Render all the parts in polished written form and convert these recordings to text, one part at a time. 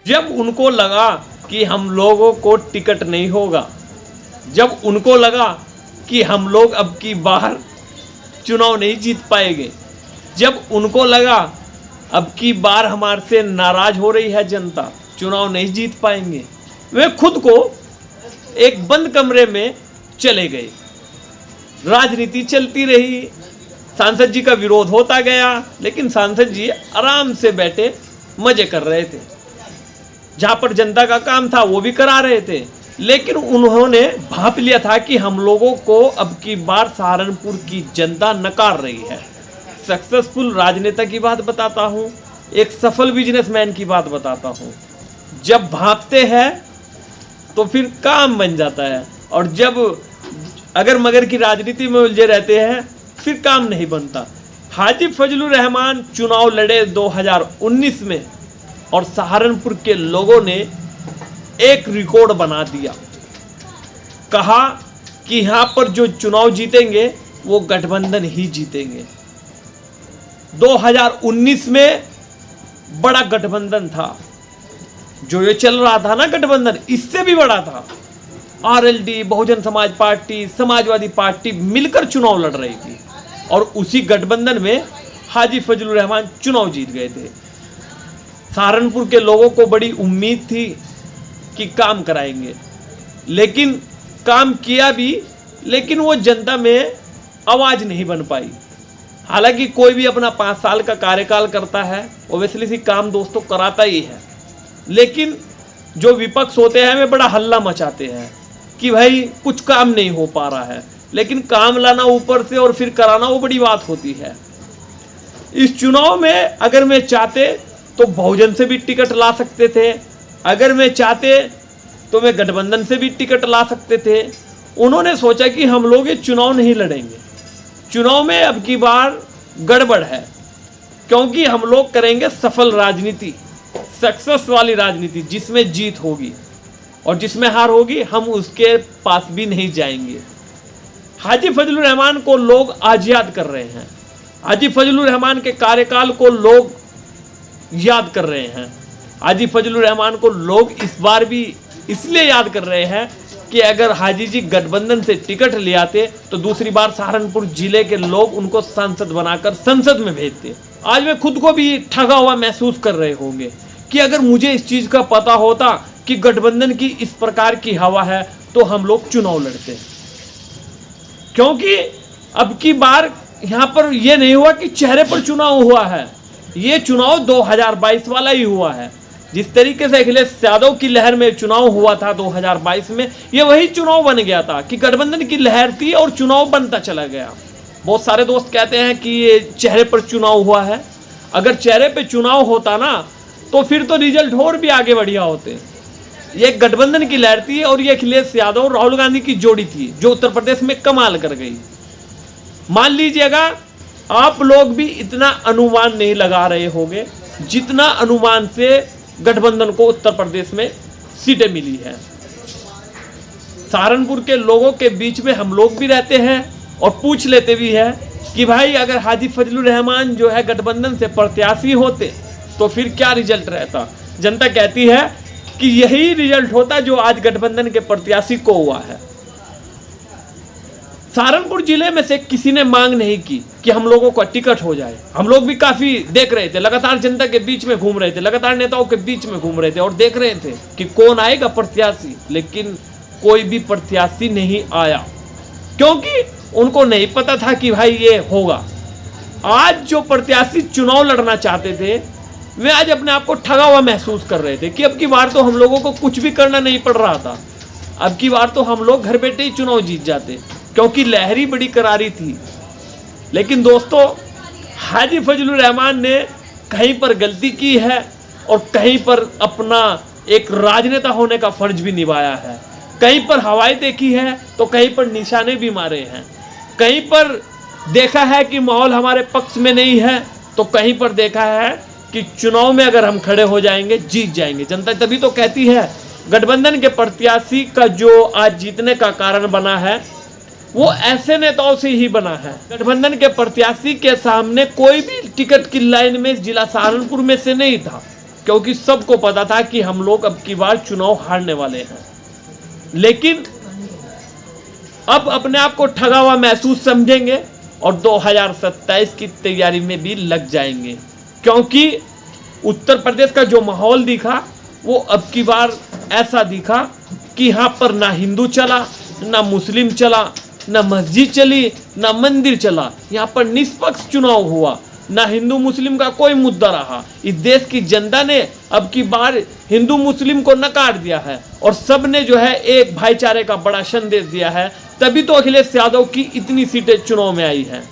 जब उनको लगा कि हम लोगों को टिकट नहीं होगा, जब उनको लगा कि हम लोग अब की बार चुनाव नहीं जीत पाएंगे, जब उनको लगा अब की बार हमारे से नाराज हो रही है जनता, चुनाव नहीं जीत पाएंगे, वे खुद को एक बंद कमरे में चले गए। राजनीति चलती रही, सांसद जी का विरोध होता गया, लेकिन सांसद जी आराम से बैठे मजे कर रहे थे। जहां पर जनता का काम था वो भी करा रहे थे, लेकिन उन्होंने भांप लिया था कि हम लोगों को अब की बार सहारनपुर की जनता नकार रही है। सक्सेसफुल राजनेता की बात बताता हूँ, एक सफल बिजनेसमैन की बात बताता हूँ। जब भांपते हैं तो फिर काम बन जाता है, और जब अगर मगर की राजनीति में उलझे रहते हैं फिर काम नहीं बनता। हाजी फजलुर रहमान चुनाव लड़े 2019 में, और सहारनपुर के लोगों ने एक रिकॉर्ड बना दिया। कहा कि यहाँ पर जो चुनाव जीतेंगे वो गठबंधन ही जीतेंगे। 2019 में बड़ा गठबंधन था, जो ये चल रहा था ना गठबंधन, इससे भी बड़ा था। RLD, Bahujan Samaj party, Samajwadi party मिलकर चुनाव लड़ रही थी, और उसी गठबंधन में हाजी फजलुर रहमान चुनाव जीत गए थे। सहारनपुर के लोगों को बड़ी उम्मीद थी कि काम कराएंगे, लेकिन काम किया भी, लेकिन वो जनता में आवाज नहीं बन पाई। हालांकि कोई भी अपना 5 साल का कार्यकाल करता है, ओबियसली सी काम दोस्तों कराता ही है, लेकिन जो विपक्ष होते हैं वे बड़ा हल्ला मचाते हैं कि भाई कुछ काम नहीं हो पा रहा है, लेकिन काम लाना ऊपर से और फिर कराना वो बड़ी बात होती है। इस चुनाव में अगर मैं चाहते तो बहुजन से भी टिकट ला सकते थे, अगर मैं चाहते तो मैं गठबंधन से भी टिकट ला सकते थे। उन्होंने सोचा कि हम लोग ये चुनाव नहीं लड़ेंगे, चुनाव में अब की बार गड़बड़ है, क्योंकि हम लोग करेंगे सफल राजनीति, सक्सेस वाली राजनीति, जिसमें जीत होगी, और जिसमें हार होगी हम उसके पास भी नहीं जाएंगे। हाजी फजलुर रहमान को लोग आज याद कर रहे हैं, हाजी फजलुर रहमान के कार्यकाल को लोग याद कर रहे हैं। हाजी फजलुर रहमान को लोग इस बार भी इसलिए याद कर रहे हैं कि अगर हाजी जी गठबंधन से टिकट ले आते तो दूसरी बार सहारनपुर जिले के लोग उनको सांसद बनाकर संसद में भेजते। आज वे खुद को भी ठगा हुआ महसूस कर रहे होंगे कि अगर मुझे इस चीज का पता होता कि गठबंधन की इस प्रकार की हवा है तो हम लोग चुनाव लड़ते। क्योंकि अब की बार यहाँ पर यह नहीं हुआ कि चेहरे पर चुनाव हुआ है, ये चुनाव 2022 वाला ही हुआ है। जिस तरीके से अखिलेश यादव की लहर में चुनाव हुआ था 2022 में, ये वही चुनाव बन गया था कि गठबंधन की लहर थी और चुनाव बनता चला गया। बहुत सारे दोस्त कहते हैं कि ये चेहरे पर चुनाव हुआ है। अगर चेहरे पे चुनाव होता ना तो फिर तो रिजल्ट और भी आगे बढ़िया होते। ये गठबंधन की लहर थी और ये अखिलेश यादव और राहुल गांधी की जोड़ी थी जो उत्तर प्रदेश में कमाल कर गई। मान लीजिएगा आप लोग भी इतना अनुमान नहीं लगा रहे होंगे जितना अनुमान से गठबंधन को उत्तर प्रदेश में सीटें मिली है। सहारनपुर के लोगों के बीच में हम लोग भी रहते हैं और पूछ लेते भी हैं कि भाई अगर हाजी फजलुर रहमान जो है गठबंधन से प्रत्याशी होते तो फिर क्या रिजल्ट रहता। जनता कहती है कि यही रिजल्ट होता जो आज गठबंधन के प्रत्याशी को हुआ है। सहारनपुर जिले में से किसी ने मांग नहीं की कि हम लोगों को टिकट हो जाए। हम लोग भी काफी देख रहे थे, लगातार जनता के बीच में घूम रहे थे, लगातार नेताओं के बीच में घूम रहे थे और देख रहे थे कि कौन आएगा प्रत्याशी, लेकिन कोई भी प्रत्याशी नहीं आया क्योंकि उनको नहीं पता था कि भाई ये होगा। आज जो प्रत्याशी चुनाव लड़ना चाहते थे वे आज अपने आप को ठगा हुआ महसूस कर रहे थे कि अब की बार तो हम लोगों को कुछ भी करना नहीं पड़ रहा था, अब की बार तो हम लोग घर बैठे ही चुनाव जीत जाते, क्योंकि लहरी बड़ी करारी थी। लेकिन दोस्तों हाजी फजलुर रहमान ने कहीं पर गलती की है और कहीं पर अपना एक राजनेता होने का फर्ज भी निभाया है। कहीं पर हवाएं देखी है तो कहीं पर निशाने भी मारे हैं, कहीं पर देखा है कि माहौल हमारे पक्ष में नहीं है तो कहीं पर देखा है कि चुनाव में अगर हम खड़े हो जाएंगे जीत जाएंगे। जनता तभी तो कहती है गठबंधन के प्रत्याशी का जो आज जीतने का कारण बना है वो ऐसे नेताओं से ही बना है। गठबंधन के प्रत्याशी के सामने कोई भी टिकट की लाइन में जिला सहारनपुर में से नहीं था, क्योंकि सबको पता था कि हम लोग अब की बार चुनाव हारने वाले हैं। लेकिन अब अपने आप को ठगा हुआ महसूस समझेंगे और 2027 की तैयारी में भी लग जाएंगे, क्योंकि उत्तर प्रदेश का जो माहौल दिखा वो अब की बार ऐसा दिखा कि यहाँ पर ना हिंदू चला, ना मुस्लिम चला, ना मस्जिद चली, ना मंदिर चला। यहाँ पर निष्पक्ष चुनाव हुआ, ना हिंदू मुस्लिम का कोई मुद्दा रहा। इस देश की जनता ने अब की बार हिंदू मुस्लिम को नकार दिया है और सब ने जो है एक भाईचारे का बड़ा संदेश दिया है। तभी तो अखिलेश यादव की इतनी सीटें चुनाव में आई हैं।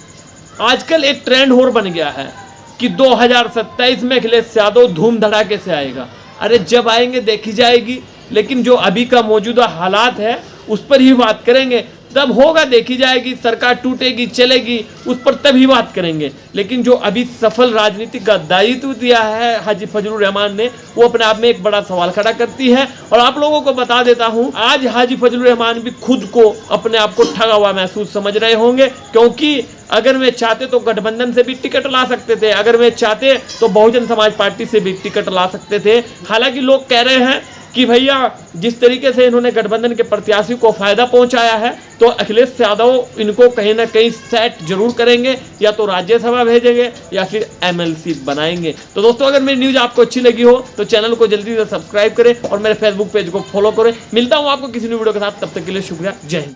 आजकल एक ट्रेंड और बन गया है कि 2027 में अखिलेश यादव धूम धड़ाके से आएगा। अरे जब आएंगे देखी जाएगी, लेकिन जो अभी का मौजूदा हालात है उस पर ही बात करेंगे। तब होगा देखी जाएगी, सरकार टूटेगी चलेगी उस पर तभी बात करेंगे। लेकिन जो अभी सफल राजनीति का दायित्व दिया है हाजी फजलुर रहमान ने, वो अपने आप में एक बड़ा सवाल खड़ा करती है। और आप लोगों को बता देता हूं, आज हाजी फजलुर रहमान भी खुद को अपने आप को ठगा हुआ महसूस समझ रहे होंगे, क्योंकि अगर वे चाहते तो गठबंधन से भी टिकट ला सकते थे, अगर वे चाहते तो बहुजन समाज पार्टी से भी टिकट ला सकते थे। हालांकि लोग कह रहे हैं कि भैया जिस तरीके से इन्होंने गठबंधन के प्रत्याशी को फायदा पहुंचाया है, तो अखिलेश यादव इनको कहीं ना कहीं सेट जरूर करेंगे, या तो राज्यसभा भेजेंगे या फिर एमएलसी बनाएंगे। तो दोस्तों, अगर मेरी न्यूज आपको अच्छी लगी हो तो चैनल को जल्दी से सब्सक्राइब करें और मेरे फेसबुक पेज को फॉलो करें। मिलता हूं आपको किसी न्यू वीडियो के साथ, तब तक के लिए शुक्रिया। जय हिंद।